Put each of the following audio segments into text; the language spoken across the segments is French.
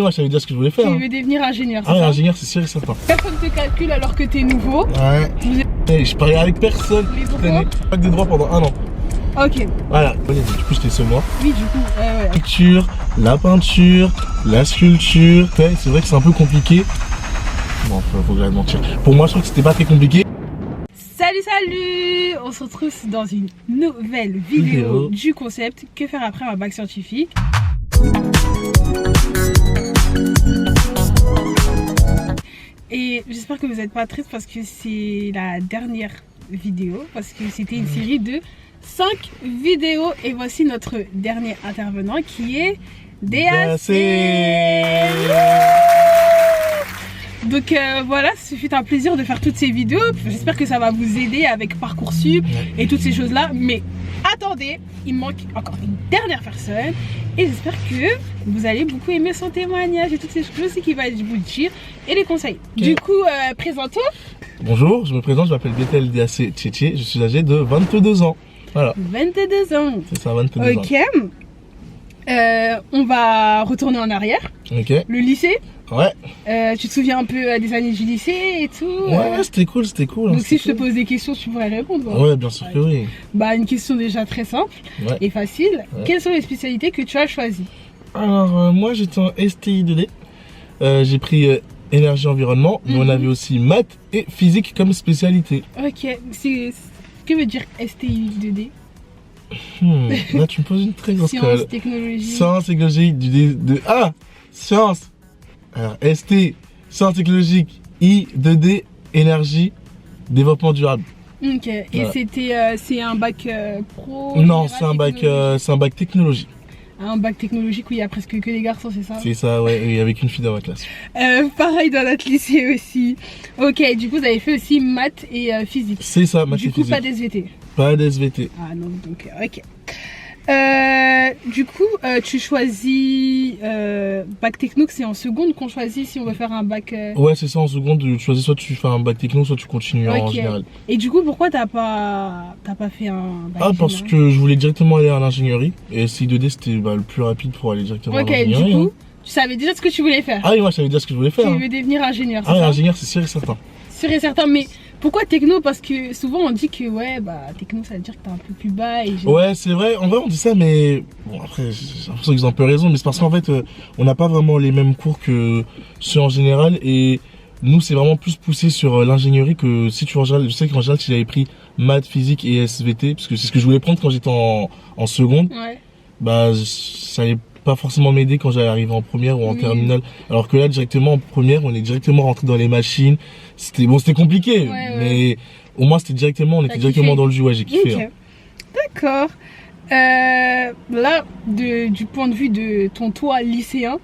Moi, je savais déjà ce que je voulais faire. Tu veux devenir ingénieur, c'est Ah, ça? ingénieur, c'est sûr et certain. Personne te calcule alors que t'es nouveau. Ouais. Je parlais avec personne. Les droits? J'ai pas que des droits pendant 1 an. Ok. Voilà. Du coup, j'étais ce mois. Oui, du coup, La lecture, la peinture, la sculpture. Ouais, c'est vrai que c'est un peu compliqué. Bon, faut que j'arrête de mentir. Pour moi, je trouve que c'était pas très compliqué. Salut, salut! On se retrouve dans une nouvelle vidéo du concept que faire après un bac scientifique. Et j'espère que vous n'êtes pas triste parce que c'est la dernière vidéo, parce que c'était une série de 5 vidéos. Et voici notre dernier intervenant qui est DAC. Donc voilà, ce fut un plaisir de faire toutes ces vidéos. J'espère que ça va vous aider avec Parcoursup et toutes ces choses là. Mais attendez, il manque encore une dernière personne. Et j'espère que vous allez beaucoup aimer son témoignage et toutes ces choses qu'il va vous dire et les conseils. Du coup, présente-toi. Bonjour, je me présente, je m'appelle Bethel DAC Tchétché. Je suis âgé de 22 ans. Voilà. 22 ans. C'est ça, 22 ans. Ok. On va retourner en arrière. Ok. Le lycée. Ouais. Tu te souviens un peu des années du lycée et tout? Ouais, c'était cool, c'était cool. Donc si je te pose des questions, tu pourrais répondre. Ouais, bien sûr que oui. Bah une question déjà très simple et facile. Quelles sont les spécialités que tu as choisies? Alors moi j'étais en STI 2D. J'ai pris énergie environnement, mais on avait aussi maths et physique comme spécialité. Ok, que veut dire STI 2D? Là tu me poses une très grosse colle. Sciences, technologie. Sciences, technologie, sciences. Alors ST, sciences technologiques, I, 2D, énergie, développement durable. Ok, et c'est un bac pro? Non, c'est un bac technologie. Un bac technologique où il y a presque que des garçons, c'est ça? C'est ça, ouais, et avec une fille dans ma classe. Pareil dans notre lycée aussi. Ok, du coup vous avez fait aussi maths et physique. C'est ça, maths et physique. Du coup physique. pas d'SVT? Pas d'SVT. Ah non, donc ok. Du coup, tu choisis bac techno, c'est en seconde qu'on choisit si on veut faire un bac. Ouais, c'est ça, en seconde, tu choisis soit tu fais un bac techno, soit tu continues en général. Et du coup, pourquoi t'as pas fait un bac Ah, parce que je voulais directement aller à l'ingénierie et STI 2D c'était le plus rapide pour aller directement à l'ingénierie. Du coup, tu savais déjà ce que tu voulais faire? Ah oui, moi je savais déjà ce que je voulais faire. Tu veux devenir ingénieur, c'est ça? Ah, ingénieur, c'est sûr et certain. Sûr et certain, mais pourquoi techno? Parce que souvent on dit que ouais, bah techno ça veut dire que t'es un peu plus bas et ouais, c'est vrai, en vrai on dit ça, mais bon, après j'ai l'impression qu'ils ont un peu raison, mais c'est parce qu'en fait on n'a pas vraiment les mêmes cours que ceux en général, et nous c'est vraiment plus poussé sur l'ingénierie que si tu en général. Je sais qu'en général si j'avais pris maths, physique et SVT, parce que c'est ce que je voulais prendre quand j'étais en seconde, bah ça allait pas forcément m'aider quand j'allais arriver en première ou en terminale, alors que là directement en première on est directement rentré dans les machines. C'était compliqué, mais au moins c'était directement, on était directement dans le jus. Ouais, j'ai kiffé. D'accord. Là, du point de vue de ton toi lycéen,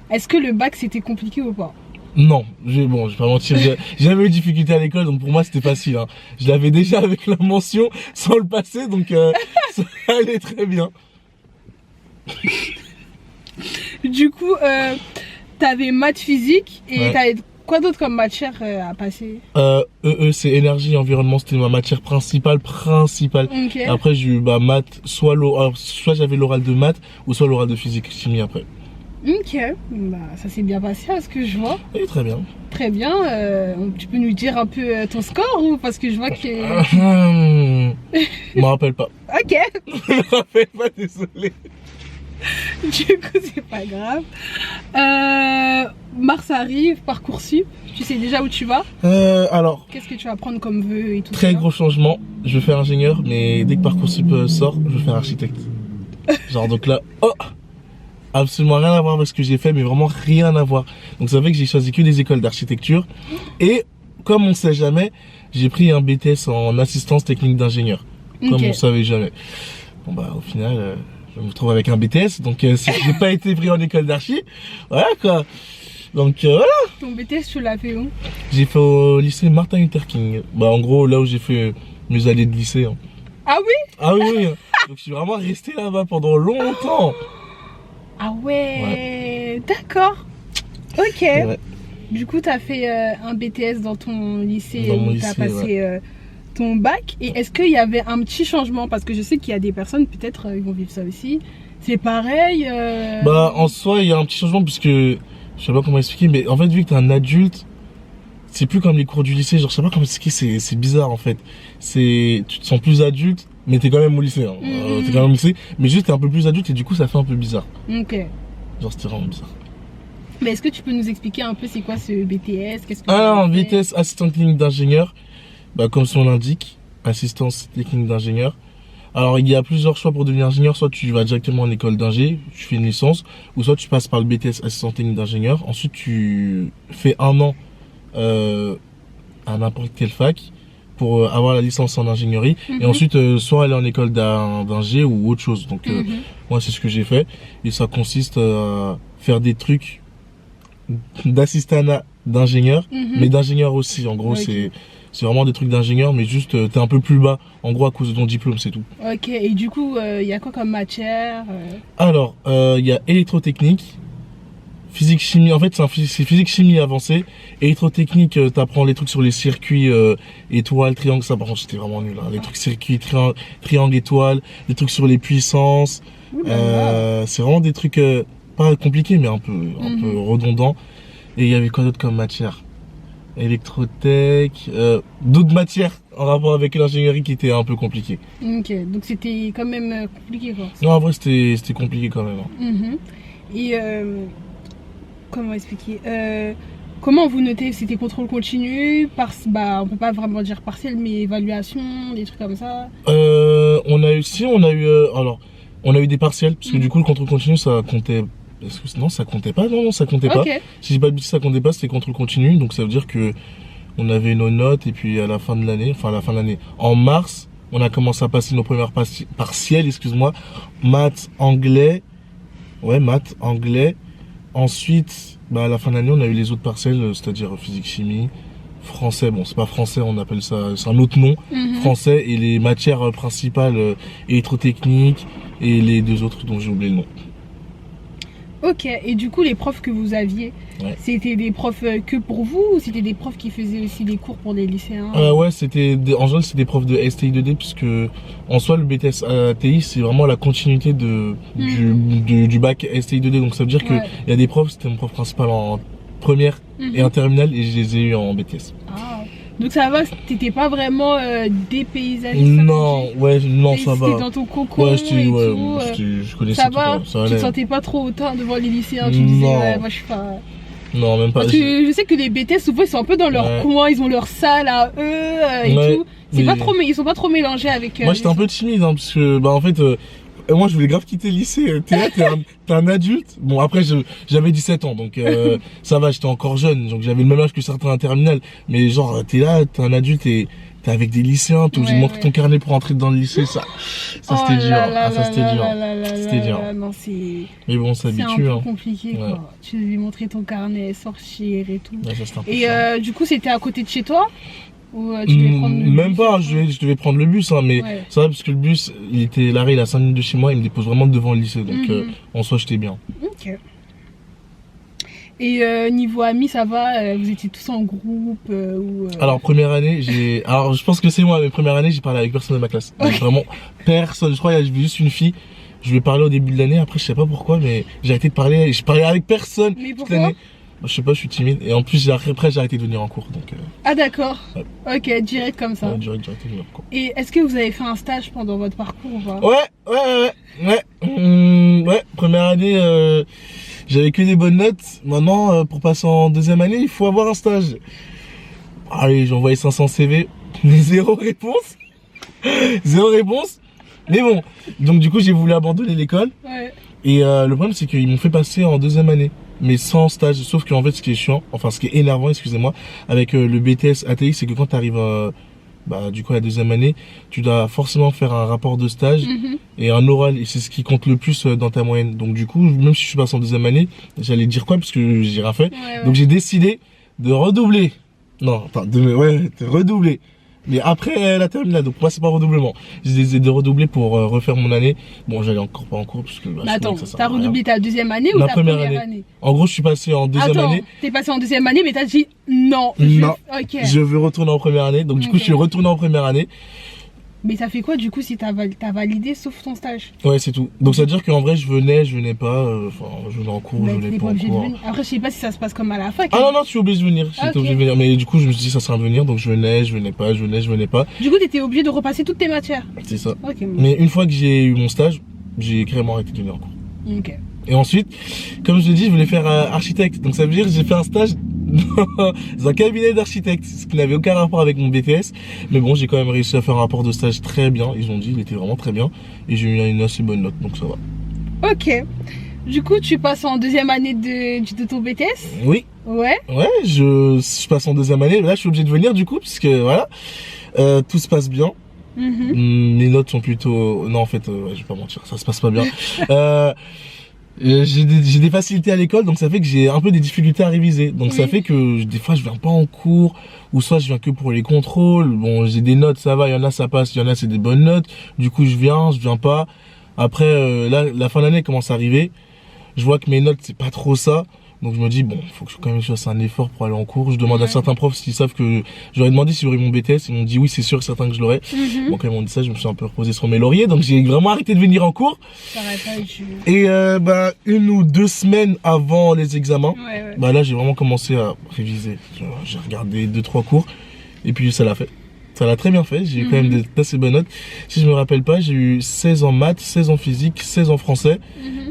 est-ce que le bac c'était compliqué ou pas? Non, je vais pas mentir, j'ai jamais eu de difficulté à l'école, donc pour moi c'était facile. Hein. Je l'avais déjà avec la mention sans le passer, donc ça allait très bien. Du coup, t'avais maths, physique et t'avais quoi d'autre comme matière à passer? c'est énergie, environnement, c'était ma matière principale. Okay. Après j'ai eu maths, soit j'avais l'oral de maths ou soit l'oral de physique chimie après. Ok, bah ça s'est bien passé à ce que je vois. Oui, très bien. Très bien, tu peux nous dire un peu ton score ou parce que je vois que... Je me rappelle pas. Ok. Je me rappelle pas, désolé. Du coup c'est pas grave. Mars arrive, Parcoursup, tu sais déjà où tu vas? Alors, qu'est-ce que tu vas prendre comme vœu et tout ça? Très gros changement, je vais faire ingénieur, mais dès que Parcoursup sort, je vais faire architecte. Genre donc là, absolument rien à voir avec ce que j'ai fait, mais vraiment rien à voir. Donc ça fait que j'ai choisi que des écoles d'architecture, et comme on sait jamais, j'ai pris un BTS en assistance technique d'ingénieur, comme on savait jamais. Bon bah au final... je me retrouve avec un BTS, donc j'ai pas été pris en école d'archi, voilà quoi. Donc voilà. Ton BTS tu l'as fait où? J'ai fait au lycée Martin Luther King. Bah en gros là où j'ai fait mes années de lycée. Hein. Ah oui? Ah oui. Donc je suis vraiment resté là-bas pendant longtemps. Ah ouais. D'accord. Ok. Du coup t'as fait un BTS dans ton lycée où t'as passé ton bac, et est-ce qu'il y avait un petit changement? Parce que je sais qu'il y a des personnes, peut-être ils vont vivre ça aussi, c'est pareil. Bah en soi il y a un petit changement, puisque Je sais pas comment expliquer, mais en fait, vu que t'es un adulte, c'est plus comme les cours du lycée. Genre, je sais pas comment expliquer, c'est bizarre en fait. Tu te sens plus adulte, mais t'es quand même au lycée. Hein. T'es quand même au lycée, mais juste t'es un peu plus adulte et du coup, ça fait un peu bizarre. Ok. Genre, c'était vraiment bizarre. Mais est-ce que tu peux nous expliquer un peu c'est quoi ce BTS? Qu'est-ce que Alors, BTS, assistant technique d'ingénieur, bah, comme son l'indique, assistance technique d'ingénieur. Alors, il y a plusieurs choix pour devenir ingénieur. Soit tu vas directement en école d'ingé, tu fais une licence, ou soit tu passes par le BTS assistant technique d'ingénieur. Ensuite, tu fais 1 an à n'importe quelle fac pour avoir la licence en ingénierie. Et ensuite, soit aller en école d'ingé ou autre chose. Donc, moi, c'est ce que j'ai fait. Et ça consiste à faire des trucs d'assistanat d'ingénieur, mais d'ingénieur aussi. En gros, c'est vraiment des trucs d'ingénieur, mais juste t'es un peu plus bas, en gros, à cause de ton diplôme, c'est tout. Ok, et du coup, il y a quoi comme matière? Alors, il y a électrotechnique, physique chimie, en fait c'est physique chimie avancée. Électrotechnique, t'apprends les trucs sur les circuits étoiles, triangles, ça par contre c'était vraiment nul, hein. Les trucs circuits, triangle, étoiile, des trucs sur les puissances, c'est vraiment des trucs pas compliqués mais un peu redondants. Et il y avait quoi d'autre comme matière? Électrotech, d'autres matières en rapport avec l'ingénierie qui étaient un peu compliquées. Ok, donc c'était quand même compliqué quoi. Non, en vrai c'était compliqué quand même. Hein. Et comment expliquer, comment vous notez? C'était contrôle continu, on peut pas vraiment dire partiel, mais évaluation, des trucs comme ça. On a eu des partiels, parce que du coup le contrôle continu ça comptait. Non, ça comptait pas, non, ça comptait pas. Si je dis pas de bêtises, ça comptait pas, c'était contrôle continu, donc ça veut dire que on avait nos notes et puis à la fin de l'année, en mars, on a commencé à passer nos premières partiels, excuse-moi, maths, anglais. Ensuite, à la fin de l'année, on a eu les autres partiels, c'est-à-dire physique, chimie, français. Bon, c'est pas français, on appelle ça, c'est un autre nom, français, et les matières principales, électrotechnique et les 2 autres dont j'ai oublié le nom. Ok, et du coup les profs que vous aviez, c'était des profs que pour vous ou c'était des profs qui faisaient aussi des cours pour des lycéens? Ouais, en général c'est des profs de STI 2D, puisque en soi le BTS ATI c'est vraiment la continuité du bac STI 2D, donc ça veut dire que il y a des profs, c'était mon prof principal en première et en terminale et je les ai eu en BTS. Donc ça va, t'étais pas vraiment dépaysagé? Non, ça va. T'étais dans ton cocon je connaissais ça tout. Va, ça allait. Tu te sentais pas trop autant devant les lycéens? Tu disais, moi je suis pas... Non, même pas. Parce que je sais que les BTS, souvent ils sont un peu dans leur coin, ils ont leur salle à eux et tout. Ils sont pas trop mélangés avec... moi j'étais un peu timide, hein, parce que, en fait... moi je voulais grave quitter le lycée. T'es un adulte. Bon, après j'avais 17 ans, donc ça va, j'étais encore jeune, donc j'avais le même âge que certains en terminale. Mais genre t'es là, t'es un adulte et t'es avec des lycéens, t'es obligé de montrer ton carnet pour entrer dans le lycée, ça c'était dur. C'était dur. Mais bon, on s'habitue. C'est un peu compliqué quoi. Tu devais montrer ton carnet, sortir et tout. Et du coup c'était à côté de chez toi? Ou tu devais prendre le même bus, pas, je devais prendre le bus, hein, mais ça va parce que le bus, l'arrêt il est à 5 minutes de chez moi, il me dépose vraiment devant le lycée, donc en soi j'étais bien. Ok. Et niveau amis, ça va? Vous étiez tous en groupe Alors première année, alors je pense que c'est moi, mais première année j'ai parlé avec personne de ma classe. Donc, vraiment personne, je crois qu'il y avait juste une fille. Je lui ai parlé au début de l'année, après je sais pas pourquoi, mais j'ai arrêté de parler, et je parlais avec personne. Mais pourquoi? Je sais pas, je suis timide, et en plus après j'ai arrêté de venir en cours, donc... Ah d'accord, ok, direct comme ça. Direct de venir en cours. Et est-ce que vous avez fait un stage pendant votre parcours ou pas? Ouais, première année, j'avais que des bonnes notes. Maintenant, pour passer en 2e année, il faut avoir un stage. Allez, j'ai envoyé 500 CV, mais 0 réponse. 0 réponse. Mais bon, donc du coup j'ai voulu abandonner l'école. Et le problème c'est qu'ils m'ont fait passer en 2e année, mais sans stage. Sauf qu'en fait ce qui est chiant, enfin ce qui est énervant, excusez-moi, avec le BTS ATI, c'est que quand tu arrives du coup à la 2e année, tu dois forcément faire un rapport de stage et un oral, et c'est ce qui compte le plus dans ta moyenne. Donc du coup, même si je suis passé en 2e année, j'allais dire quoi parce que j'ai rien fait. Donc j'ai décidé de redoubler. Non, enfin de redoubler. Mais après la terminale, donc moi c'est pas redoublement. J'ai décidé de redoubler pour refaire mon année. Bon, j'allais encore pas en cours parce que... attends, t'as redoublé ta 2e année ou ta première année? En gros, je suis passé en 2e année. T'es passé en 2e année, mais t'as dit non. Je veux retourner en première année. Donc du coup, je suis retourné en première année. Mais ça fait quoi du coup si t'as validé sauf ton stage? Ouais, c'est tout. Donc ça veut dire qu'en vrai, je venais pas, enfin, je venais en cours, je venais t'es pas pas en obligé de cours. venir. Après, je sais pas si ça se passe comme à la fac. Ah non, non, je suis obligé de venir. J'étais Ok. obligé de venir. Mais du coup, je me suis dit, ça sert à venir, donc je venais pas, je venais pas. Du coup, t'étais obligé de repasser toutes tes matières. C'est ça. Ok. Mais une fois que j'ai eu mon stage, j'ai carrément arrêté de venir en cours. Ok. Et ensuite, comme je l'ai dit, je voulais faire architecte. Donc ça veut dire que j'ai fait un stage dans un cabinet d'architecte, ce qui n'avait aucun rapport avec mon BTS. Mais bon, j'ai quand même réussi à faire un rapport de stage très bien. Ils ont dit, il était vraiment très bien. Et j'ai eu une assez bonne note, donc ça va. Ok. Du coup, tu passes en deuxième année de ton BTS? Oui. Ouais. Ouais, je passe en deuxième année. Là, je suis obligé de venir du coup, puisque voilà, tout se passe bien. Mes notes sont plutôt... Non, en fait, ouais, je vais pas mentir, ça se passe pas bien. J'ai des facilités à l'école, donc ça fait que j'ai un peu des difficultés à réviser. Donc ça fait que des fois je viens pas en cours, ou soit je viens que pour les contrôles. Bon, j'ai des notes, ça va, il y en a ça passe, il y en a c'est des bonnes notes. Du coup je viens pas. Après là, la fin d'année commence à arriver. Je vois que mes notes c'est pas trop ça. Donc je me dis bon, faut que quand même je fasse un effort pour aller en cours. Je demande à certains profs s'ils savent que j'aurais demandé si j'aurais mon BTS, ils m'ont dit oui, c'est sûr, certain que je l'aurais. Bon quand ils m'ont dit ça, je me suis un peu reposé sur mes lauriers, donc j'ai vraiment arrêté de venir en cours. Et bah 1 ou 2 semaines avant les examens, bah là j'ai vraiment commencé à réviser. J'ai regardé 2-3 cours et puis ça l'a fait. Ça l'a très bien fait, j'ai eu quand même d'assez bonnes notes. Si je me rappelle pas, j'ai eu 16 en maths, 16 en physique, 16 en français.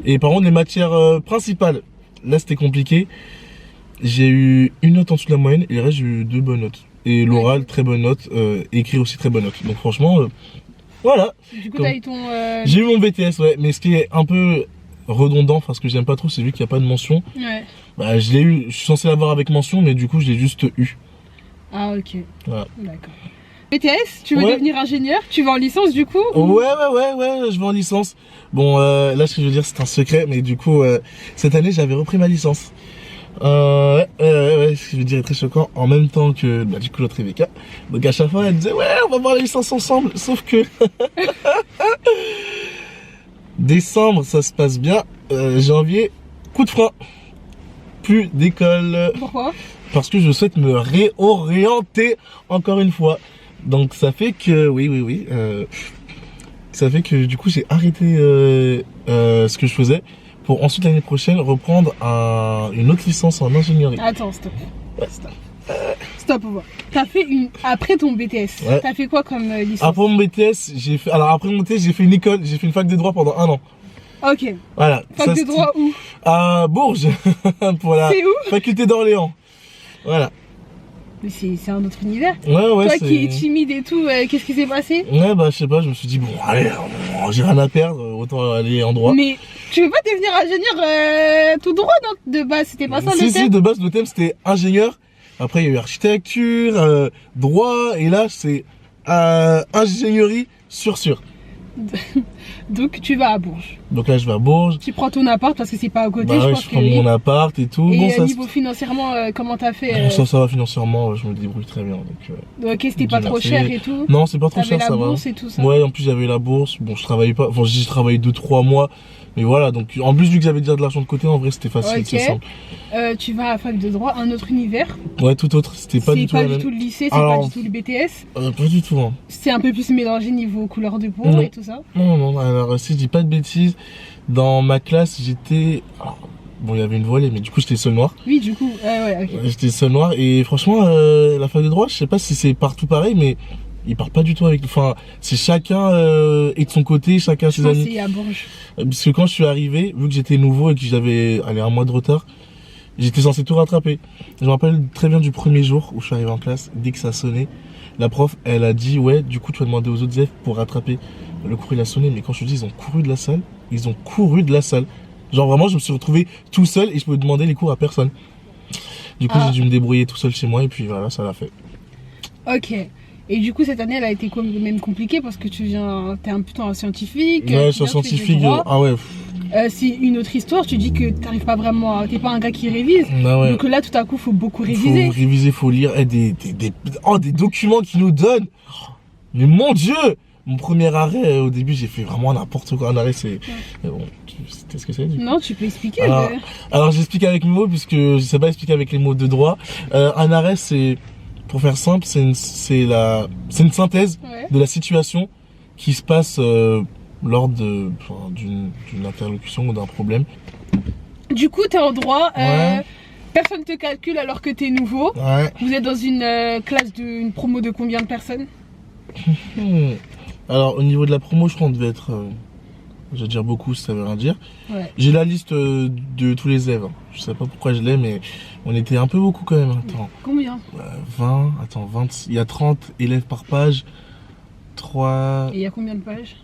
Et par contre les matières principales, là c'était compliqué. J'ai eu 1 note en dessous de la moyenne et le reste j'ai eu 2 bonnes notes. Et l'oral, très bonne note, écrit aussi très bonne note. Donc franchement, voilà. Du coup t'as eu ton... J'ai eu mon BTS, ouais. Mais ce qui est un peu redondant, enfin ce que j'aime pas trop, c'est vu qu'il n'y a pas de mention. Ouais. Bah je l'ai eu, je suis censé l'avoir avec mention, mais du coup je l'ai juste eu. Ah ok. Voilà. D'accord. BTS, tu veux devenir ingénieur? Tu vas en licence du coup? Ouais, je vais en licence. Bon, là, ce que je veux dire, c'est un secret, mais du coup, cette année, j'avais repris ma licence. Ouais, ce que je veux dire est très choquant, en même temps que, bah, du coup, l'autre Rebecca. Donc, à chaque fois, elle disait, ouais, on va voir la licence ensemble, sauf que... Décembre, ça se passe bien. Janvier, coup de frein. Plus d'école. Pourquoi? Parce que je souhaite me réorienter encore une fois. Donc ça fait que, oui, ça fait que du coup j'ai arrêté ce que je faisais pour ensuite l'année prochaine reprendre une autre licence en ingénierie. Attends, stop. Stop. T'as fait après ton BTS, t'as fait quoi comme licence? Après mon BTS, après mon BTS, j'ai fait une fac de droit pendant 1 an. Ok. Voilà. Fac de droit où? À Bourges, pour la faculté d'Orléans. Voilà. Mais c'est un autre univers. Ouais, toi qui es timide et tout, qu'est-ce qui s'est passé? Ouais, bah je sais pas, je me suis dit bon, allez, j'ai rien à perdre, autant aller en droit. Mais tu veux pas devenir ingénieur tout droit, non? De base, c'était pas ça le thème? Si, de base, le thème c'était ingénieur. Après, il y a eu architecture, droit, et là, c'est ingénierie sûr. Donc tu vas à Bourges. Donc là je vais à Bourges. Tu prends ton appart parce que c'est pas à côté, bah, je prends mon appart et tout. Et bon, ça niveau financièrement, comment t'as fait ça va financièrement, je me débrouille très bien. Donc, ok, c'était pas trop cher et tout? Non, c'est pas trop cher, ça va. T'avais la bourse et tout ça? Ouais, en plus j'avais la bourse. Bon, je travaillais pas, enfin j'ai travaillé 2-3 mois. Mais voilà, donc en plus vu que j'avais déjà de l'argent de côté, en vrai c'était facile, c'est simple. Tu vas à la fac de droit, un autre univers? Ouais, tout autre, c'était pas du tout le lycée, c'est pas du tout le BTS? Pas du tout. Hein. C'est un peu plus mélangé niveau couleur de peau et tout ça? Non, alors si je dis pas de bêtises, dans ma classe j'étais... Bon, il y avait une voilée, mais du coup j'étais seul noir. Oui, du coup, ok. J'étais seul noir et franchement, la fac de droit, je sais pas si c'est partout pareil, mais... Ils parlent pas du tout avec... Enfin, c'est chacun est de son côté, chacun ses amis. C'est à Bourges. Parce que quand je suis arrivé, vu que j'étais nouveau et que j'avais 1 mois de retard, j'étais censé tout rattraper. Je me rappelle très bien du premier jour où je suis arrivé en classe, dès que ça sonnait, la prof, elle a dit, ouais, du coup, tu vas demander aux autres élèves pour rattraper. Le cours, il a sonné, mais quand je te dis, ils ont couru de la salle. Genre vraiment, je me suis retrouvé tout seul et je pouvais demander les cours à personne. Du coup, j'ai dû me débrouiller tout seul chez moi et puis voilà, ça l'a fait. Ok. Et du coup, cette année, elle a été quand même compliquée parce que t'es un plutôt un scientifique. Ouais, je suis scientifique. Ah ouais. C'est une autre histoire. Tu dis que t'arrives pas vraiment, t'es pas un gars qui révise. Ah ouais. Donc là, tout à coup, faut beaucoup réviser. Faut réviser, faut lire des documents qu'ils nous donnent. Mais mon Dieu, mon premier arrêt, au début, j'ai fait vraiment n'importe quoi. Un arrêt, c'est... Bon, tu sais ce que c'est? Non, tu peux expliquer. Alors j'explique avec mes mots puisque je sais pas expliquer avec les mots de droit. Un arrêt, c'est... Pour faire simple, c'est une synthèse de la situation qui se passe lors d'une interlocution ou d'un problème. Du coup, t'es en droit. Ouais. Personne te calcule alors que t'es nouveau. Ouais. Vous êtes dans une classe une promo de combien de personnes? Alors, au niveau de la promo, je crois qu'on devait être... je vais dire beaucoup, ça veut rien dire. Ouais. J'ai la liste de tous les élèves. Je sais pas pourquoi je l'ai, mais on était un peu beaucoup quand même. Attends. Combien? 20, attends, 20, il y a 30 élèves par page. 3... Et il y a combien de pages?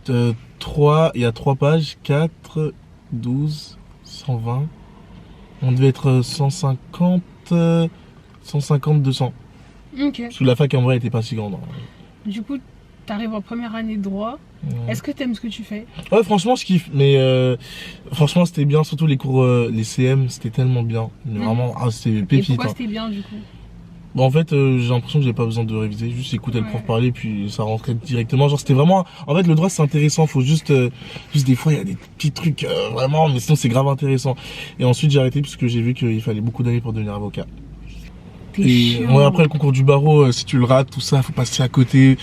3, il y a 3 pages, 4, 12, 120. On devait être 150, 150, 200. Ok. Parce que la fac en vrai était pas si grande. Du coup, t'arrives en première année de droit. Ouais. Est-ce que t'aimes ce que tu fais? Ouais, franchement, je kiffe. Mais franchement, c'était bien. Surtout les cours, les CM, c'était tellement bien. Mais vraiment, c'était pépite. Et pourquoi hein. c'était bien du coup? Bon, en fait, j'ai l'impression que j'avais pas besoin de réviser. Juste écouter le prof parler, puis ça rentrait directement. Genre, c'était vraiment. En fait, le droit, c'est intéressant. Faut juste des fois, il y a des petits trucs vraiment, mais sinon, c'est grave intéressant. Et ensuite, j'ai arrêté parce que j'ai vu qu'il fallait beaucoup d'années pour devenir avocat. T'es Et chiant. ouais, après le concours du barreau, si tu le rates, tout ça, faut passer à côté.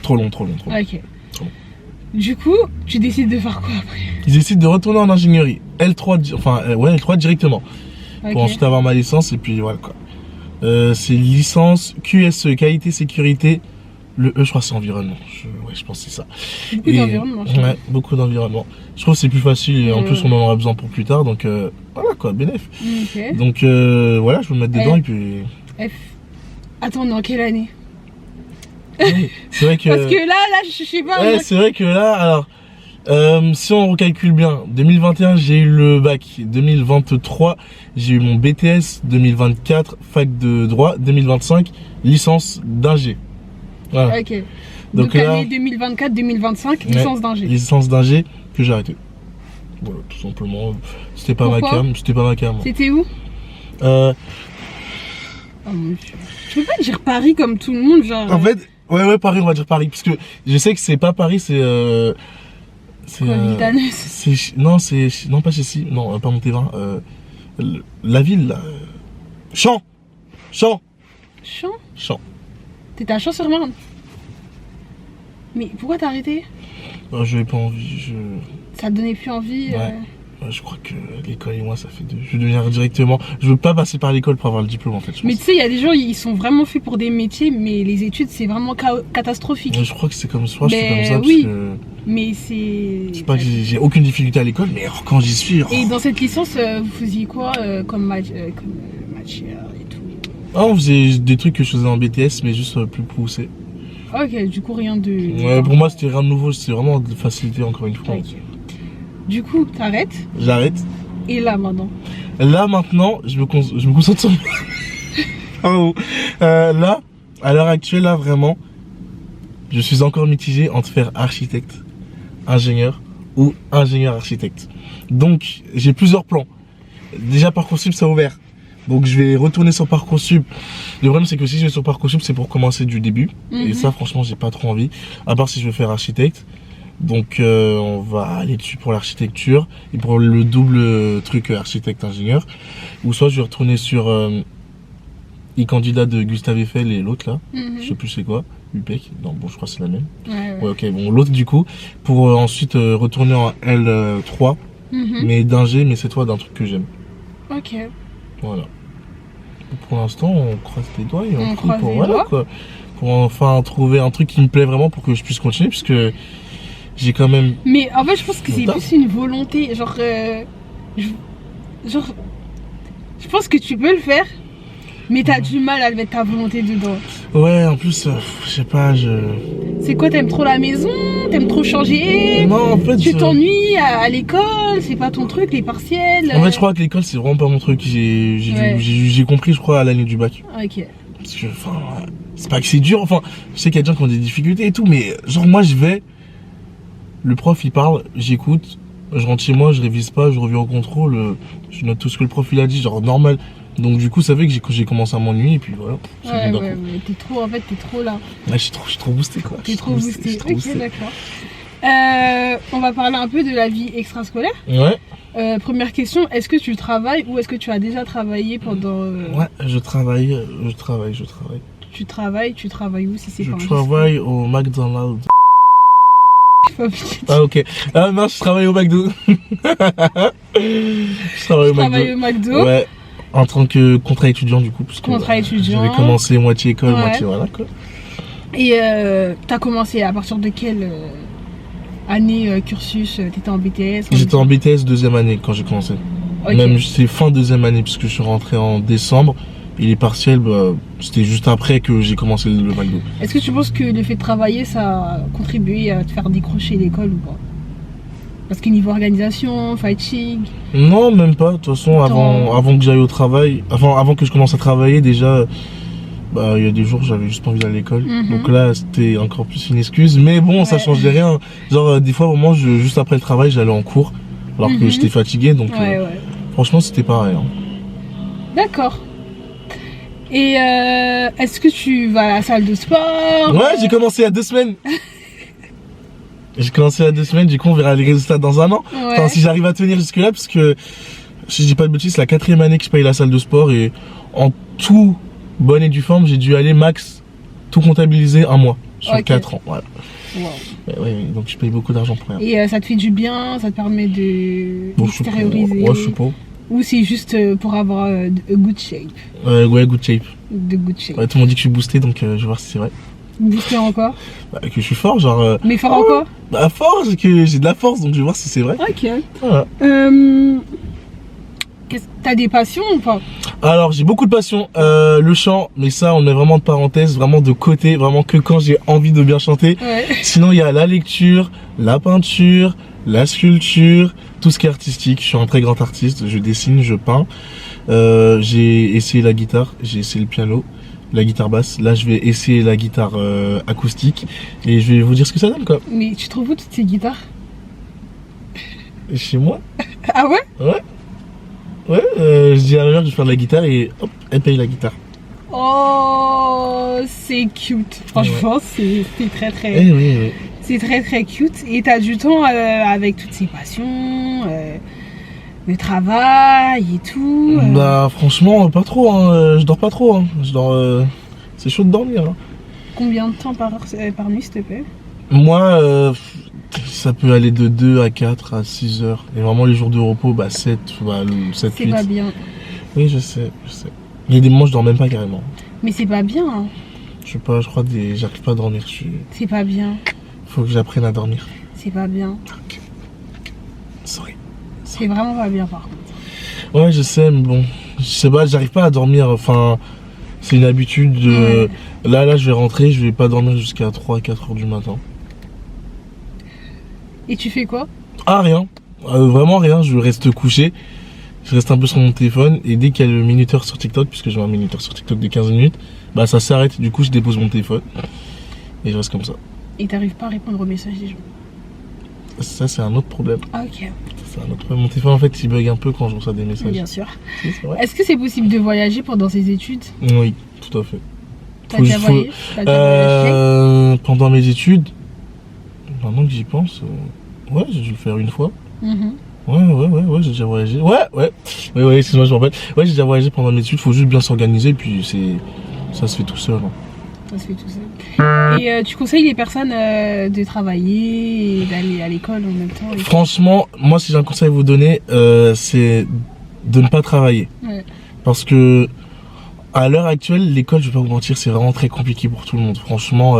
Trop long, trop long, trop long. Ok. Trop long. Du coup, tu décides de faire quoi après? Ils décident de retourner en ingénierie. L3, L3 directement. Ok. Pour ensuite avoir ma licence et puis voilà quoi. C'est licence QSE, qualité, sécurité. Le E, je crois, c'est environnement. Je pense que c'est ça. Beaucoup d'environnement. Ouais, beaucoup d'environnement. Je trouve que c'est plus facile et en plus on en aura besoin pour plus tard. Donc voilà quoi, bénéf. Ok. Donc voilà, je vais me mettre dedans et puis... F. Attends, on est en quelle année? Ouais, c'est vrai que... Parce que là, je sais pas. Ouais, moi- c'est vrai que là, alors... si on recalcule bien, 2021 j'ai eu le bac, 2023 j'ai eu mon BTS, 2024 fac de droit, 2025 licence d'ingé. Voilà. Ok. Donc Donc là- année 2024-2025, licence d'ingé. Licence d'ingé que j'ai arrêté. Voilà, tout simplement. C'était pas Pourquoi ma cam. C'était où? Euh, Oh mon Dieu. Je peux pas dire Paris comme tout le monde, genre. en fait, ouais, Paris, on va dire Paris. Parce que je sais que c'est pas Paris, c'est. Quoi, Villetaneuse. Non, pas Chessy. Non, pas Montévin. La ville, là. Champ. Champ? T'étais à Champs-sur-Marne. Mais pourquoi t'as arrêté? Je n'ai pas envie. Ça te donnait plus envie Ouais. Je crois que l'école et moi, ça fait deux. Je veux devenir directement. Je veux pas passer par l'école pour avoir le diplôme en fait. Mais tu sais, il y a des gens, ils sont vraiment faits pour des métiers, mais les études, c'est vraiment catastrophique. Je crois que c'est comme ça. Je fais comme ça oui. parce que. Mais c'est. C'est pas que j'ai aucune difficulté à l'école, mais alors, quand j'y suis. Et dans cette licence, vous faisiez quoi comme matière et tout? On faisait des trucs que je faisais en BTS, mais juste plus poussé. Ok, du coup, rien de. Ouais, pour moi, c'était rien de nouveau. C'était vraiment de facilité, encore une fois. Ok. Du coup, t'arrêtes. J'arrête. Et là, maintenant? Là, maintenant, je me concentre sur. Pardon. Là, à l'heure actuelle, là, vraiment, je suis encore mitigé entre faire architecte, ingénieur ou ingénieur-architecte. Donc, j'ai plusieurs plans. Déjà, Parcoursup, ça a ouvert. Donc, je vais retourner sur Parcoursup. Le problème, c'est que si je vais sur Parcoursup, c'est pour commencer du début. Et ça, franchement, j'ai pas trop envie. À part si je veux faire architecte. Donc, on va aller dessus pour l'architecture et pour le double truc architecte-ingénieur. Ou soit je vais retourner sur e-candidat de Gustave Eiffel et l'autre là. Je sais plus c'est quoi. UPEC. Non, bon, je crois que c'est la même. Ouais, ok, bon, l'autre du coup. Pour ensuite retourner en L3. Mais d'ingé, mais cette fois d'un truc que j'aime. Ok. Voilà. Pour l'instant, on croise les doigts et on croise pour, les voilà, doigts. quoi. Pour enfin trouver un truc qui me plaît vraiment pour que je puisse continuer, puisque j'ai quand même. Mais en fait, je pense que c'est Longtemps. plus une volonté. Genre, je pense que tu peux le faire, mais t'as du mal à le mettre ta volonté dedans. Ouais, en plus, je sais pas, C'est quoi, t'aimes trop la maison? T'aimes trop changer? Non, en fait. Tu t'ennuies à l'école? C'est pas ton truc, les partiels? En fait, je crois que l'école, c'est vraiment pas mon truc. J'ai compris, je crois, à l'année du bac. Ok. Parce que, enfin, c'est pas que c'est dur. Enfin, je sais qu'il y a des gens qui ont des difficultés et tout, mais genre, moi, je vais. Le prof, il parle, j'écoute. Je rentre chez moi, je révise pas, je reviens au contrôle. Je note tout ce que le prof, il a dit, genre, normal. Donc, du coup, ça fait que j'ai commencé à m'ennuyer et puis voilà. Ouais, t'es trop, en fait, t'es trop là. Ouais, je suis trop boosté, quoi. T'es trop boosté. trop Ok, boosté. d'accord. On va parler un peu de la vie extrascolaire. Ouais. Première question, est-ce que tu travailles ou est-ce que tu as déjà travaillé pendant... Ouais, je travaille. Tu travailles où si c'est Je pas travaille au McDonald's. Ah ok. Ah non, je travaille au McDo. Je travaille au McDo. Ouais. En tant que contrat étudiant du coup. Parce que, contrat étudiant. J'avais commencé moitié école, Ouais. moitié voilà quoi. Et t'as commencé à partir de quelle année cursus? T'étais en BTS? J'étais en BTS deuxième année quand j'ai commencé. Ok. Même c'est fin deuxième année puisque je suis rentré en décembre. Et les partiels, bah, c'était juste après que j'ai commencé le McDo. Est-ce que tu penses que le fait de travailler, ça a contribué à te faire décrocher l'école ou pas? Parce que niveau organisation, fighting... Non, même pas. De toute façon, avant que j'aille au travail, avant que je commence à travailler, déjà, bah, il y a des jours, j'avais juste pas envie d'aller à l'école. Donc là, c'était encore plus une excuse. Mais bon, ça changeait rien. Genre, des fois, au moment, juste après le travail, j'allais en cours. Alors que j'étais fatigué. Donc, franchement, c'était pareil. Hein. D'accord. Et est-ce que tu vas à la salle de sport? Ouais, j'ai commencé il y a 2 semaines. J'ai commencé il y a 2 semaines, du coup on verra les résultats dans un an. Ouais. Enfin, si j'arrive à tenir jusque là, parce que si je dis pas de bêtises, c'est la 4e année que je paye la salle de sport et en tout bonne et due forme, j'ai dû aller max tout comptabiliser un mois sur 4 ans. Voilà. Wow. Ouais, donc je paye beaucoup d'argent pour rien. Et ça te fait du bien, ça te permet de Bon, extérioriser. Ouais, je sais pas. Ou c'est juste pour avoir a good shape? Ouais, good shape. De good shape. Ouais, tout le monde dit que je suis boosté, donc je vais voir si c'est vrai. Boosté encore? Bah, que je suis fort, genre. Mais fort encore? Bah, fort, que j'ai de la force, donc je vais voir si c'est vrai. Ok. Voilà. T'as des passions ou pas? Alors j'ai beaucoup de passion, le chant, mais ça on met vraiment de parenthèse, vraiment de côté, vraiment que quand j'ai envie de bien chanter. Ouais. Sinon il y a la lecture, la peinture, la sculpture, tout ce qui est artistique. Je suis un très grand artiste, je dessine, je peins. J'ai essayé la guitare, j'ai essayé le piano, la guitare basse. Là je vais essayer la guitare acoustique et je vais vous dire ce que ça donne quoi. Mais tu trouves où toutes ces guitares? Chez moi. Ah ouais? Ouais. Ouais, je dis à ma mère que je vais faire de la guitare et hop, elle paye la guitare. Oh, c'est cute. Franchement, c'est très très... Eh oui, oui. C'est très très cute. Et t'as du temps avec toutes ces passions, le travail et tout. Bah franchement, pas trop, hein. Je dors pas trop. Hein. Je dors, c'est chaud de dormir. Hein. Combien de temps par nuit, s'il te plaît? Moi, ça peut aller de 2 à 4 à 6 heures. Et vraiment les jours de repos, bah 7, 7 C'est 8. pas bien. Oui, je sais, je sais. Il y a des moments je dors même pas carrément. Mais c'est pas bien. Hein. Je sais pas, je crois que j'arrive pas à dormir. C'est pas bien. Faut que j'apprenne à dormir. C'est pas bien. Ok. Sorry. C'est vraiment pas bien par contre. Ouais, je sais, mais bon, je sais pas, j'arrive pas à dormir. Enfin, c'est une habitude. Là, je vais rentrer, je vais pas dormir jusqu'à 3-4 heures du matin. Et tu fais quoi? Ah, rien. Vraiment rien, je reste couché. Je reste un peu sur mon téléphone et dès qu'il y a le minuteur sur TikTok, puisque j'ai un minuteur sur TikTok de 15 minutes, bah ça s'arrête. Du coup, je dépose mon téléphone et je reste comme ça. Et t'arrives pas à répondre aux messages des gens? Ça, c'est un autre problème. Ah, ok. C'est un autre problème. Mon téléphone, en fait, il bug un peu quand je reçois des messages. Bien sûr. Si, c'est vrai. Est-ce que c'est possible de voyager pendant ses études? Oui, tout à fait. T'as déjà voyagé? Pendant mes études, maintenant que j'y pense, ouais, j'ai dû le faire une fois. Ouais, j'ai déjà voyagé. Ouais, excuse-moi, je me rappelle. Ouais, j'ai déjà voyagé pendant mes études, faut juste bien s'organiser, puis ça se fait tout seul. Hein. Ça se fait tout seul. Et tu conseilles les personnes de travailler et d'aller à l'école en même temps? Franchement, moi, si j'ai un conseil à vous donner, c'est de ne pas travailler. Ouais. Parce que, à l'heure actuelle, l'école, je vais pas vous mentir, c'est vraiment très compliqué pour tout le monde. Franchement,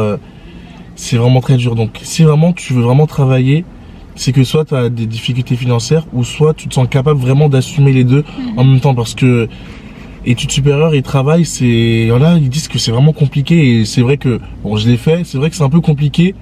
c'est vraiment très dur. Donc, si vraiment tu veux vraiment travailler, c'est que soit tu as des difficultés financières ou soit tu te sens capable vraiment d'assumer les deux en même temps, parce que études supérieures et travail, c'est, voilà, ils disent que c'est vraiment compliqué et c'est vrai que, bon, je l'ai fait, c'est vrai que c'est un peu compliqué.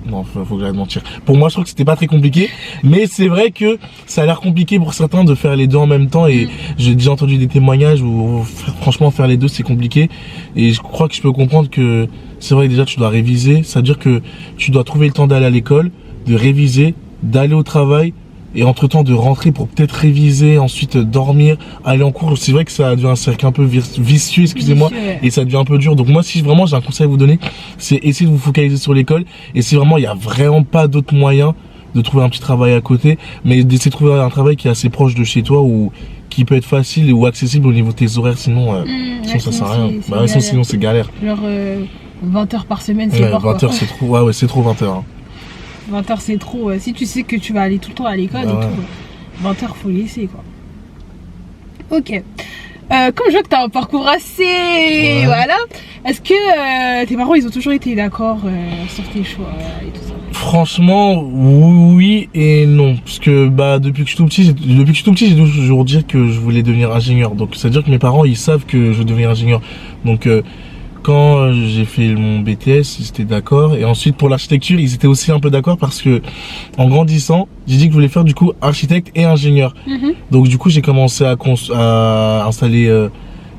Non, faut que j'arrête de mentir. Pour moi, je trouve que c'était pas très compliqué, mais c'est vrai que ça a l'air compliqué pour certains de faire les deux en même temps et j'ai déjà entendu des témoignages où franchement faire les deux c'est compliqué et je crois que je peux comprendre que c'est vrai que déjà tu dois réviser, ça veut dire que tu dois trouver le temps d'aller à l'école, de réviser, d'aller au travail et entre temps de rentrer pour peut-être réviser, ensuite dormir, aller en cours. C'est vrai que ça devient un cercle un peu vicieux, excusez-moi, et ça devient un peu dur. Donc moi, si vraiment j'ai un conseil à vous donner, c'est essayer de vous focaliser sur l'école et si vraiment il n'y a vraiment pas d'autres moyens de trouver un petit travail à côté, mais d'essayer de trouver un travail qui est assez proche de chez toi ou qui peut être facile ou accessible au niveau de tes horaires, sinon, sinon ça sert à rien. Bah, sinon c'est galère. Genre 20 heures par semaine, c'est 20 heures c'est trop, ouais, c'est trop 20 heures. Hein. 20h c'est trop. Si tu sais que tu vas aller tout le temps à l'école et tout, 20h faut laisser quoi. Ok. Comme je vois que tu as un parcours assez... Voilà. Est-ce que tes parents, ils ont toujours été d'accord sur tes choix et tout ça? Franchement, oui et non. Parce que depuis que je suis tout petit, j'ai toujours dit que je voulais devenir ingénieur. Donc c'est-à-dire que mes parents, ils savent que je veux devenir ingénieur. Donc quand j'ai fait mon BTS, ils étaient d'accord. Et ensuite pour l'architecture, ils étaient aussi un peu d'accord parce que en grandissant, j'ai dit que je voulais faire du coup architecte et ingénieur. Donc du coup, j'ai commencé à installer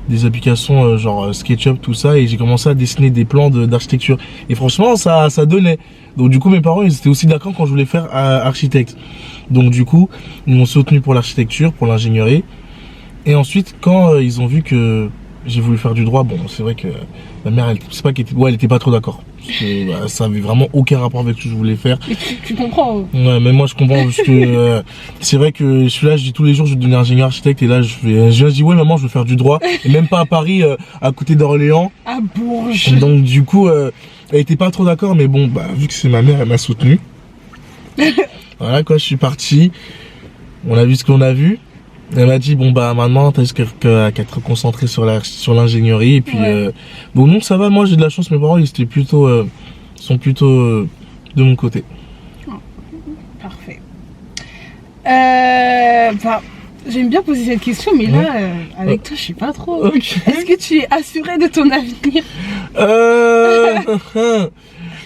des applications genre SketchUp, tout ça, et j'ai commencé à dessiner des plans d'architecture. Et franchement, ça donnait. Donc du coup, mes parents, ils étaient aussi d'accord quand je voulais faire architecte. Donc du coup, ils m'ont soutenu pour l'architecture, pour l'ingénierie. Et ensuite, quand ils ont vu que j'ai voulu faire du droit, bon, c'est vrai que ma mère, elle était pas trop d'accord. Ça avait vraiment aucun rapport avec ce que je voulais faire. Et tu comprends. Ouais, mais moi je comprends parce que c'est vrai que je dis tous les jours je vais devenir ingénieur architecte, et là je dis ouais maman, je veux faire du droit, et même pas à Paris, à côté d'Orléans. À Bourges. Donc du coup elle était pas trop d'accord, mais bon vu que c'est ma mère, elle m'a soutenu. Voilà quoi, je suis parti, on a vu ce qu'on a vu. Elle m'a dit bon maintenant t'as juste qu'à te concentrer sur l'ingénierie, et puis bon non, ça va, moi j'ai de la chance, mes parents ils étaient plutôt sont plutôt de mon côté. Oh, parfait. J'aime bien poser cette question, mais là avec toi je sais pas trop. Okay. Est-ce que tu es assuré de ton avenir?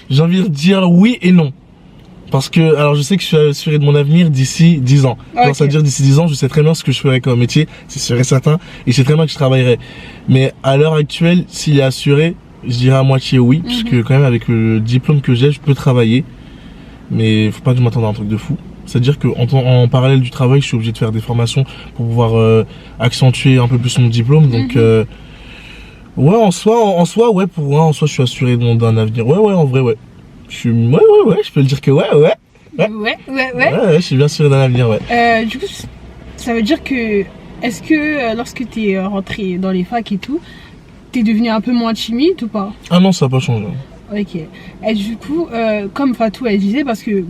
J'ai envie de dire oui et non. Parce que, alors je sais que je suis assuré de mon avenir d'ici 10 ans. Okay. C'est-à-dire d'ici 10 ans, je sais très bien ce que je ferai comme métier, c'est sûr et certain, et je sais très bien que je travaillerai. Mais à l'heure actuelle, s'il est assuré, je dirais à moitié oui, puisque quand même avec le diplôme que j'ai, je peux travailler. Mais faut pas que je m'attende à un truc de fou. C'est-à-dire qu'en parallèle du travail, je suis obligé de faire des formations pour pouvoir accentuer un peu plus mon diplôme. Donc ouais, en soi, je suis assuré d'un avenir. Ouais, en vrai, ouais. Je peux le dire que ouais, je suis bien sûr d'un avenir, ouais. Du coup, ça veut dire que, est-ce que lorsque t'es rentré dans les facs et tout, t'es devenu un peu moins timide ou pas? Ah non, ça n'a pas changé. Ok. Et du coup, comme Fatou elle disait, parce que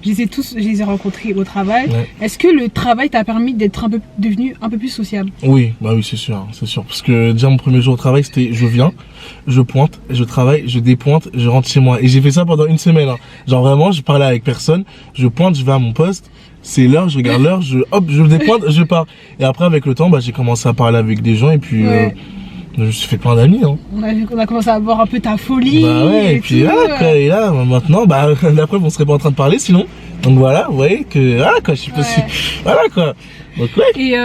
je les ai rencontrés au travail, est-ce que le travail t'a permis d'être devenu un peu plus sociable? Oui, oui, c'est sûr. Parce que déjà mon premier jour au travail, c'était je viens, je pointe, je travaille, je dépointe, je rentre chez moi. Et j'ai fait ça pendant une semaine. Genre vraiment, je parlais avec personne, je pointe, je vais à mon poste, c'est l'heure, je regarde l'heure, je dépointe, je pars. Et après, avec le temps, j'ai commencé à parler avec des gens, et puis je me suis fait plein d'amis. On a vu qu'on a commencé à voir un peu ta folie. Et puis et là, maintenant, d'après, on serait pas en train de parler sinon. Donc voilà, vous voyez que, je suis pas si... Voilà quoi. Donc Et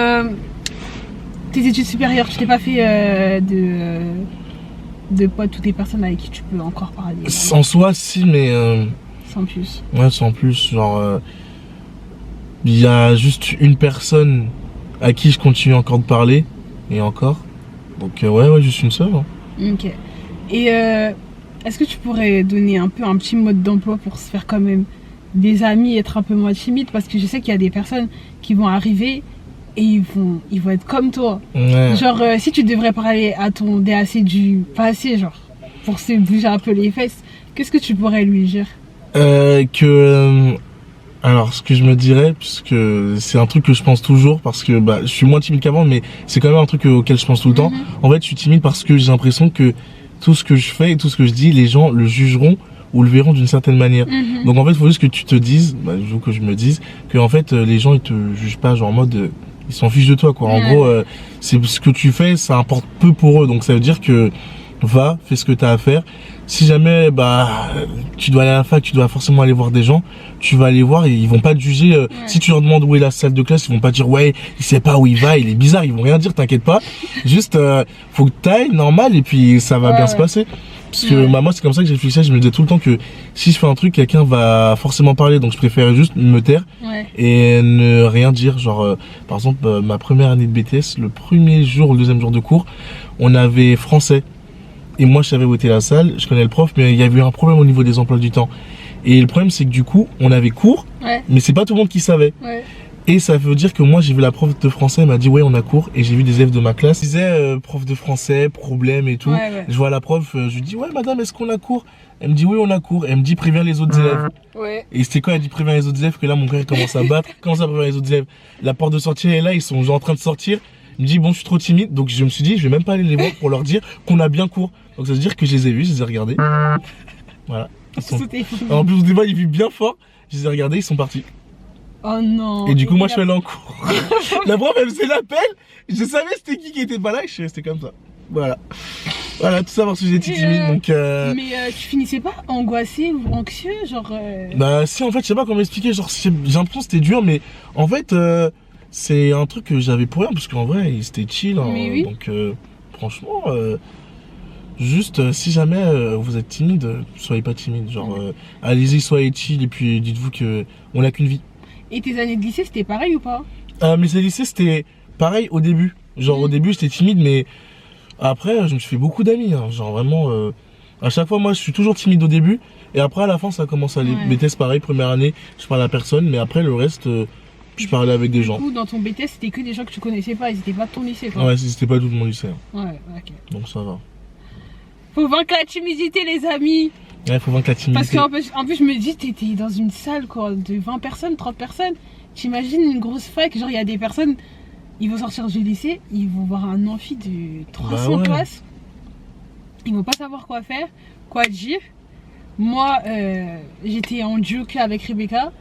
tes études supérieures, tu t'es pas fait de potes ou des personnes avec qui tu peux encore parler? En soi, si, mais... sans plus. Ouais, sans plus, genre... Il y a juste une personne à qui je continue encore de parler, et encore. Donc ouais, juste une seule. Ok. Et est-ce que tu pourrais donner un petit mode d'emploi pour se faire quand même des amis, être un peu moins timide? Parce que je sais qu'il y a des personnes qui vont arriver et ils vont être comme toi. Genre si tu devrais parler à ton DAC du passé, genre pour se bouger un peu les fesses, qu'est-ce que tu pourrais lui dire? Alors, ce que je me dirais, puisque c'est un truc que je pense toujours, parce que je suis moins timide qu'avant, mais c'est quand même un truc auquel je pense tout le temps. En fait, je suis timide parce que j'ai l'impression que tout ce que je fais et tout ce que je dis, les gens le jugeront ou le verront d'une certaine manière. Donc en fait, il faut juste que tu te dises, que je me dise, que en fait, les gens ils te jugent pas, genre en mode, ils s'en fichent de toi, quoi. En gros, c'est ce que tu fais, ça importe peu pour eux. Donc ça veut dire que fais ce que tu as à faire. Si jamais tu dois aller à la fac, tu dois forcément aller voir des gens, tu vas aller voir et ils vont pas te juger. Si tu leur demandes où est la salle de classe, ils vont pas dire ouais, il sait pas où il va, il est bizarre, ils vont rien dire, t'inquiète pas. Juste faut que t'ailles normal et puis ça va bien se passer. Parce que moi c'est comme ça que j'ai réfléchi, je me disais tout le temps que si je fais un truc, quelqu'un va forcément parler, donc je préfère juste me taire et ne rien dire. Genre par exemple ma première année de BTS, le premier jour, le deuxième jour de cours, on avait français. Et moi je savais où était la salle, je connais le prof, mais il y avait eu un problème au niveau des emplois du temps. Et le problème c'est que du coup on avait cours, mais c'est pas tout le monde qui savait. Et ça veut dire que moi j'ai vu la prof de français, elle m'a dit ouais on a cours, et j'ai vu des élèves de ma classe. Je disais prof de français, problème et tout. Ouais. Je vois la prof, je lui dis ouais madame est-ce qu'on a cours? Elle me dit oui on a cours, et elle me dit préviens les autres élèves. Ouais. Et c'était quand elle dit préviens les autres élèves que là mon frère commence à battre. Comment ça préviens les autres élèves? La porte de sortie est là, ils sont genre en train de sortir. Il me dit bon je suis trop timide, donc je me suis dit je vais même pas aller les voir pour leur dire qu'on a bien cours. Donc ça veut dire que je les ai vus, je les ai regardés. Voilà. En plus au débat il vit bien fort, je les ai regardés, ils sont partis. Oh non. Et du coup moi je suis allé en cours. La prof elle faisait l'appel, je savais c'était qui était pas là et je suis resté comme ça. Voilà. Voilà, tout ça parce que j'étais timide donc Mais tu finissais pas angoissé ou anxieux genre Bah si en fait je sais pas comment expliquer, genre j'ai l'impression que c'était dur mais en fait c'est un truc que j'avais pour rien parce qu'en vrai c'était chill hein, oui. donc franchement juste si jamais vous êtes timide, soyez pas timide, genre allez-y soyez chill et puis dites-vous que on a qu'une vie. Et tes années de lycée c'était pareil ou pas? Mes années de lycée c'était pareil au début, genre au début j'étais timide mais après je me suis fait beaucoup d'amis hein, genre vraiment à chaque fois moi je suis toujours timide au début et après à la fin ça commence à aller. BTS pareil, première année je parle à personne mais après le reste je parlais avec des gens. Du coup dans ton BTS c'était que des gens que tu connaissais pas, ils étaient pas de ton lycée quoi. Ouais c'était pas tout mon lycée hein. Ouais ok. Donc ça va. Faut vaincre la timidité les amis. Ouais faut vaincre la timidité. Parce qu'en plus je me dis t'étais dans une salle quoi de 20 personnes, 30 personnes. T'imagines une grosse fac, genre il y a des personnes, ils vont sortir du lycée, ils vont voir un amphi de 300 classes. Ils vont pas savoir quoi faire, quoi dire. Moi j'étais en duo avec Rebecca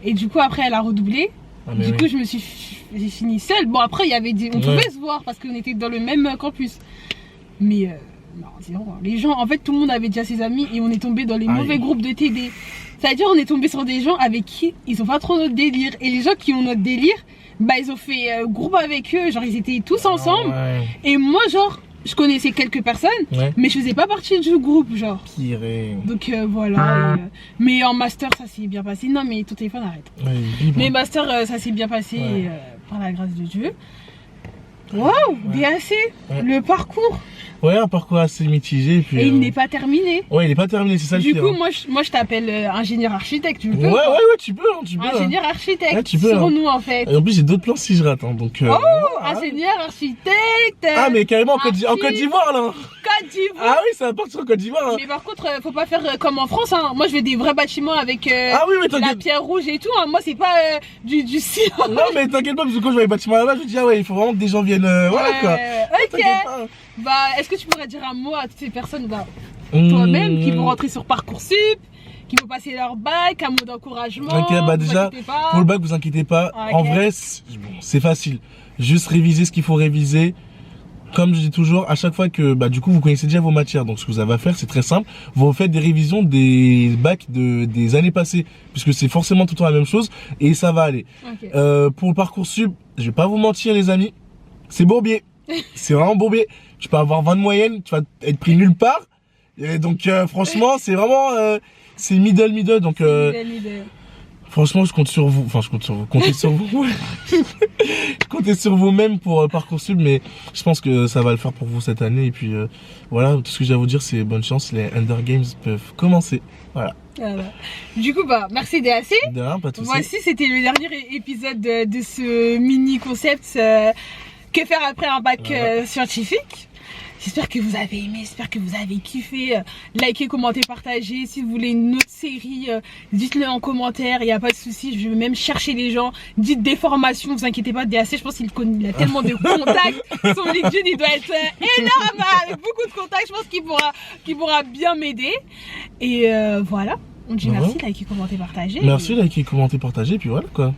et du coup après elle a redoublé. Du coup j'ai fini seule. Bon après il y avait on pouvait se voir parce qu'on était dans le même campus. Mais non, zéro. Les gens, en fait, tout le monde avait déjà ses amis et on est tombé dans les mauvais groupes de TD. C'est-à-dire, on est tombé sur des gens avec qui ils ont pas trop notre délire. Et les gens qui ont notre délire, bah, ils ont fait groupe avec eux. Genre, ils étaient tous ensemble. Et moi, genre, je connaissais quelques personnes, mais je faisais pas partie du groupe, genre. Donc voilà. Mais en master, ça s'est bien passé. Non, mais ton téléphone arrête. Mais master, ça s'est bien passé par la grâce de Dieu. Waouh, DAC, le parcours. Ouais, un parcours assez mitigé. Puis, et il n'est pas terminé. Ouais, il n'est pas terminé, c'est ça le pire. Du coup, moi je t'appelle ingénieur architecte, tu peux? Ouais, tu peux. Hein, tu peux ingénieur architecte, tu peux, sur nous en fait. Et en plus, j'ai d'autres plans si je rate. Hein, donc, ingénieur architecte. Ah, mais carrément en Côte d'Ivoire là. Côte d'Ivoire. Ah oui, ça va partir en Côte d'Ivoire. Hein. Mais par contre, faut pas faire comme en France. Hein. Moi, je veux des vrais bâtiments avec la pierre rouge et tout. Hein. Moi, c'est pas du ciment. Non, mais t'inquiète pas, parce que quand je vois les bâtiments là-bas, je me dis, ah ouais, il faut vraiment que des gens viennent. Voilà quoi. Ok. Bah, est-ce que tu pourrais dire un mot à toutes ces personnes toi-même qui vont rentrer sur Parcoursup, qui vont passer leur bac, un mot d'encouragement? Ok, bah déjà, pour le bac, vous inquiétez pas. En vrai, c'est facile. Juste réviser ce qu'il faut réviser. Comme je dis toujours, à chaque fois que bah du coup vous connaissez déjà vos matières, donc ce que vous avez à faire c'est très simple, vous faites des révisions des bacs des années passées, puisque c'est forcément tout le temps la même chose et ça va aller. Pour le Parcoursup, je vais pas vous mentir les amis, c'est bourbier, c'est vraiment bourbier. Tu peux avoir 20 de moyenne, tu vas être pris nulle part, et donc franchement c'est vraiment c'est middle donc franchement, je compte sur vous. Enfin, je compte sur vous. Comptez sur vous. Je comptais sur vous-même pour Parcoursup, mais je pense que ça va le faire pour vous cette année. Et puis, voilà, tout ce que j'ai à vous dire, c'est bonne chance. Les Under Games peuvent commencer. Voilà. Du coup, bah, merci DAC. De rien, pas de soucis. Voici, c'était le dernier épisode de ce mini concept. Que faire après un bac scientifique? J'espère que vous avez aimé, j'espère que vous avez kiffé. Likez, commentez, partagez. Si vous voulez une autre série, dites-le en commentaire, il n'y a pas de souci. Je vais même chercher les gens. Dites des formations, vous inquiétez pas, DAC, je pense qu'il a tellement de contacts. Son LinkedIn, il doit être énorme, avec beaucoup de contacts. Je pense qu'il pourra bien m'aider. Et voilà, on dit merci, likez, commentez, partagez. Merci, likez, commentez, partagez, et puis voilà quoi.